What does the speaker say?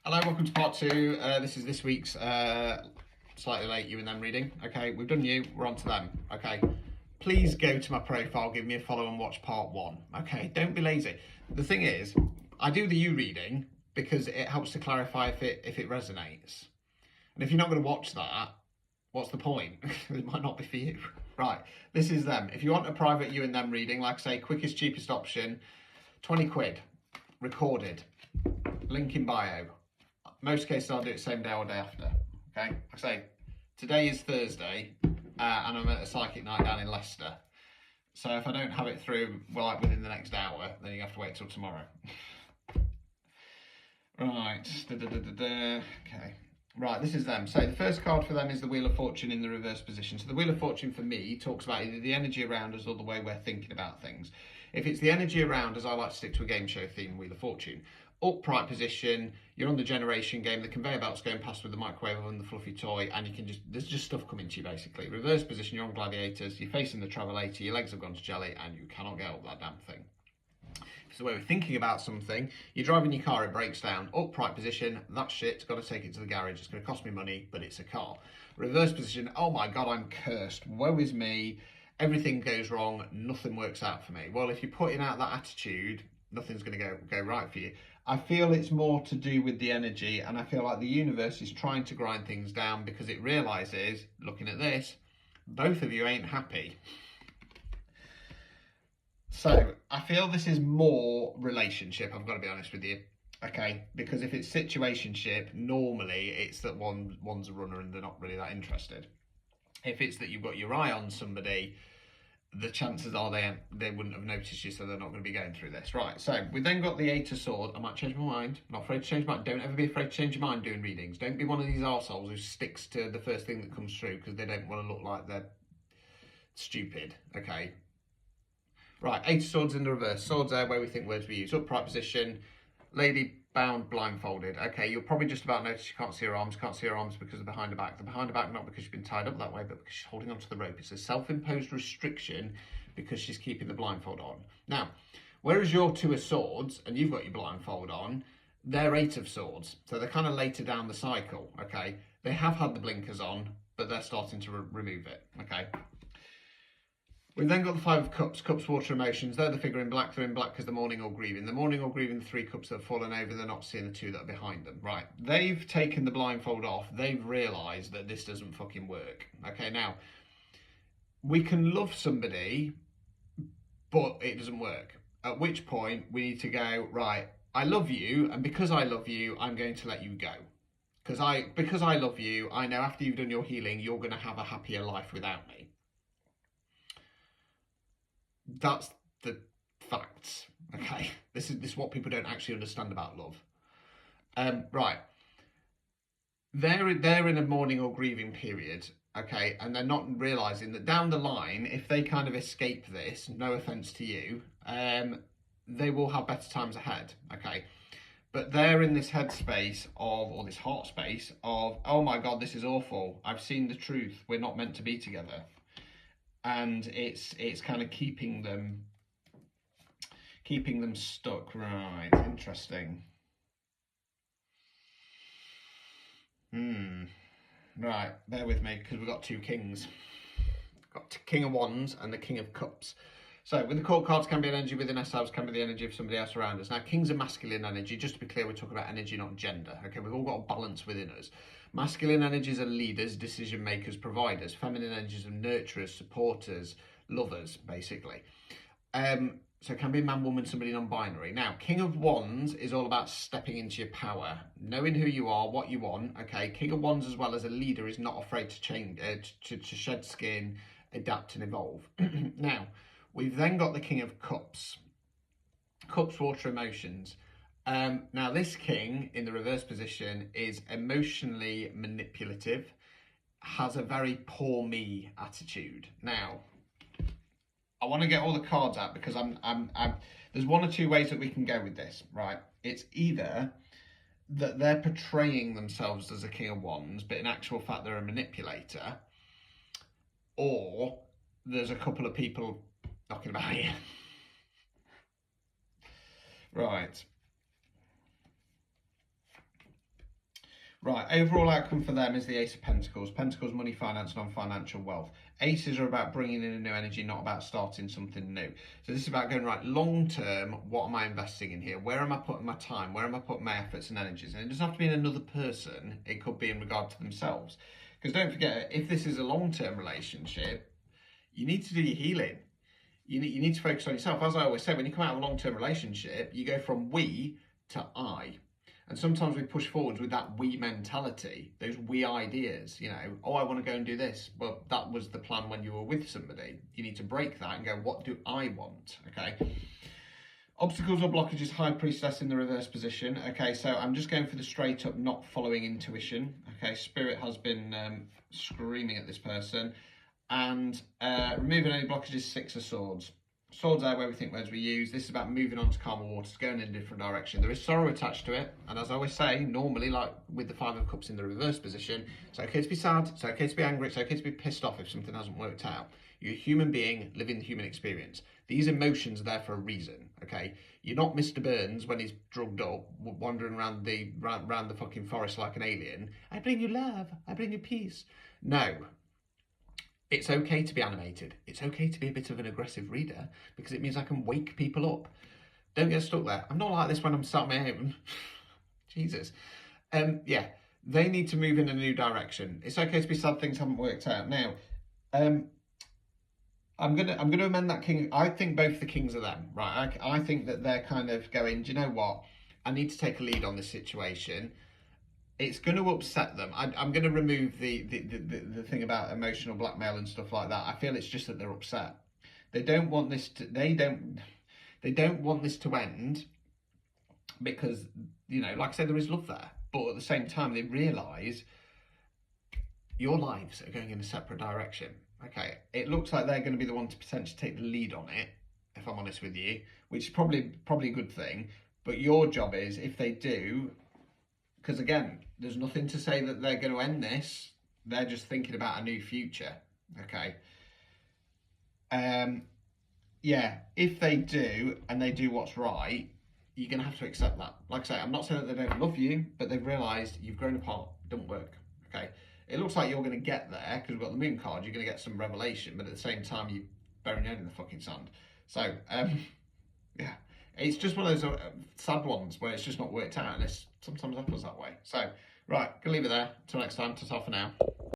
Hello, welcome to part two. This is this week's slightly late you and them reading. Okay, we've done you, we're on to them. Okay, please go to my profile, give me a follow and watch part one. Okay, don't be lazy. The thing is, I do the you reading because it helps to clarify if it resonates. And if you're not going to watch that, what's the point? It might not be for you. Right, this is them. If you want a private you and them reading, like I say, quickest, cheapest option, 20 quid, recorded, link in bio. Most cases I'll do it same day or day after. Okay, like I say, today is Thursday, and I'm at a psychic night down in Leicester. So if I don't have it through like within the next hour, then you have to wait till tomorrow. Right, okay. Right, this is them. So the first card for them is the Wheel of Fortune in the reverse position. So the Wheel of Fortune for me talks about either the energy around us or the way we're thinking about things. If it's the energy around us, I like to stick to a game show theme, Wheel of Fortune. Upright position, you're on the generation game, the conveyor belt's going past with the microwave and the fluffy toy, and you can there's just stuff coming to you basically. Reverse position, you're on gladiators, you're facing the travelator, your legs have gone to jelly, and you cannot get up that damn thing. If it's the way we're thinking about something, you're driving your car, it breaks down. Upright position, that shit's got to take it to the garage, it's going to cost me money, but it's a car. Reverse position, oh my god, I'm cursed, woe is me, everything goes wrong, nothing works out for me. Well, if you're putting out that attitude, nothing's going to go right for you. I feel it's more to do with the energy, and I feel like the universe is trying to grind things down because it realises, looking at this, both of you ain't happy. So I feel this is more relationship, I've got to be honest with you. Okay, because if it's situationship, normally it's that one's a runner and they're not really that interested. If it's that you've got your eye on somebody, the chances are they wouldn't have noticed you, so they're not going to be going through this. Right, so we then got the Eight of Swords. I might change my mind. I'm not afraid to change my mind. Don't ever be afraid to change your mind doing readings. Don't be one of these arseholes who sticks to the first thing that comes through because they don't want to look like they're stupid, okay? Right, Eight of Swords in the reverse. Swords there where we think words we use. Upright position. Lady bound, blindfolded. Okay, you'll probably just about notice you can't see her arms. Can't see her arms because of behind her back. The behind her back not because she's been tied up that way, but because she's holding onto the rope. It's a self-imposed restriction because she's keeping the blindfold on. Now, whereas you're Two of Swords and you've got your blindfold on, they're Eight of Swords. So they're kind of later down the cycle, okay? They have had the blinkers on, but they're starting to remove it, okay? We've then got the Five of Cups, Cups, water, emotions. They're the figure in black. They're in black because the mourning or grieving. The mourning or grieving, the three cups that have fallen over. They're not seeing the two that are behind them. Right. They've taken the blindfold off. They've realised that this doesn't fucking work. Okay, now, we can love somebody, but it doesn't work. At which point, we need to go, right, I love you, and because I love you, I'm going to let you go. Because I love you, I know after you've done your healing, you're going to have a happier life without me. That's the facts. Okay, this is what people don't actually understand about love. Right, they're in a mourning or grieving period. Okay, and they're not realizing that down the line, if they kind of escape this, no offense to you, they will have better times ahead. Okay, but they're in this headspace of, or this heart space of, oh my god, this is awful. I've seen the truth. We're not meant to be together. And it's kind of keeping them stuck. Right, interesting. Right, bear with me because we've got two kings. Got King of Wands and the King of Cups. So with the court cards can be an energy within ourselves, can be the energy of somebody else around us. Now, kings are masculine energy. Just to be clear, we're talking about energy, not gender. Okay, we've all got a balance within us. Masculine energies are leaders, decision makers, providers. Feminine energies are nurturers, supporters, lovers, basically. So it can be man, woman, somebody non-binary. Now, King of Wands is all about stepping into your power, knowing who you are, what you want. Okay, King of Wands as well as a leader is not afraid to change, to shed skin, adapt and evolve. Now, we've then got the King of Cups. Cups, water, emotions. Now, this king in the reverse position is emotionally manipulative, has a very poor me attitude. Now, I want to get all the cards out because there's one or two ways that we can go with this, right? It's either that they're portraying themselves as a King of Wands, but in actual fact they're a manipulator, or there's a couple of people knocking about here. Right. Right, overall outcome for them is the Ace of Pentacles. Pentacles, money, finance, non-financial wealth. Aces are about bringing in a new energy, not about starting something new. So this is about going, right, long term, what am I investing in here? Where am I putting my time? Where am I putting my efforts and energies? And it doesn't have to be in another person. It could be in regard to themselves. Because don't forget, if this is a long-term relationship, you need to do your healing. You need to focus on yourself. As I always say, when you come out of a long-term relationship, you go from we to I. And sometimes we push forwards with that we mentality, those we ideas, you know, oh, I want to go and do this. Well, that was the plan when you were with somebody. You need to break that and go, what do I want? Okay. Obstacles or blockages, High Priestess in the reverse position. Okay, so I'm just going for the straight up, not following intuition. Okay, Spirit has been screaming at this person. And removing any blockages, Six of Swords. Swords are where we think words we use. This is about moving on to calmer waters, going in a different direction. There is sorrow attached to it. And as I always say, normally, like with the Five of Cups in the reverse position, it's okay to be sad, it's okay to be angry, it's okay to be pissed off if something hasn't worked out. You're a human being living the human experience. These emotions are there for a reason, okay? You're not Mr. Burns when he's drugged up, wandering around the fucking forest like an alien. I bring you love, I bring you peace. No. It's okay to be animated. It's okay to be a bit of an aggressive reader because it means I can wake people up. Don't get stuck there. I'm not like this when I'm sat at my home. Jesus. Yeah, they need to move in a new direction. It's okay to be sad things haven't worked out. Now, I'm gonna amend that king. I think both the kings are them, right? I think that they're kind of going, do you know what? I need to take a lead on this situation. It's going to upset them. I'm going to remove the thing about emotional blackmail and stuff like that. I feel it's just that they're upset. They don't want this to. They don't want this to end because, you know, like I said, there is love there, but at the same time they realise your lives are going in a separate direction. Okay, it looks like they're going to be the one to potentially take the lead on it, if I'm honest with you, which is probably a good thing. But your job is, if they do. Because again, there's nothing to say that they're going to end this. They're just thinking about a new future. Okay. Yeah, if they do and they do what's right, you're going to have to accept that. Like I say, I'm not saying that they don't love you, but they've realised you've grown apart. It doesn't work. Okay. It looks like you're going to get there because we've got the moon card. You're going to get some revelation, but at the same time, you're burying your head in the fucking sand. So, yeah. It's just one of those sad ones where it's just not worked out, and it sometimes happens that way. So, right, gonna leave it there. Until next time, ta-ta for now.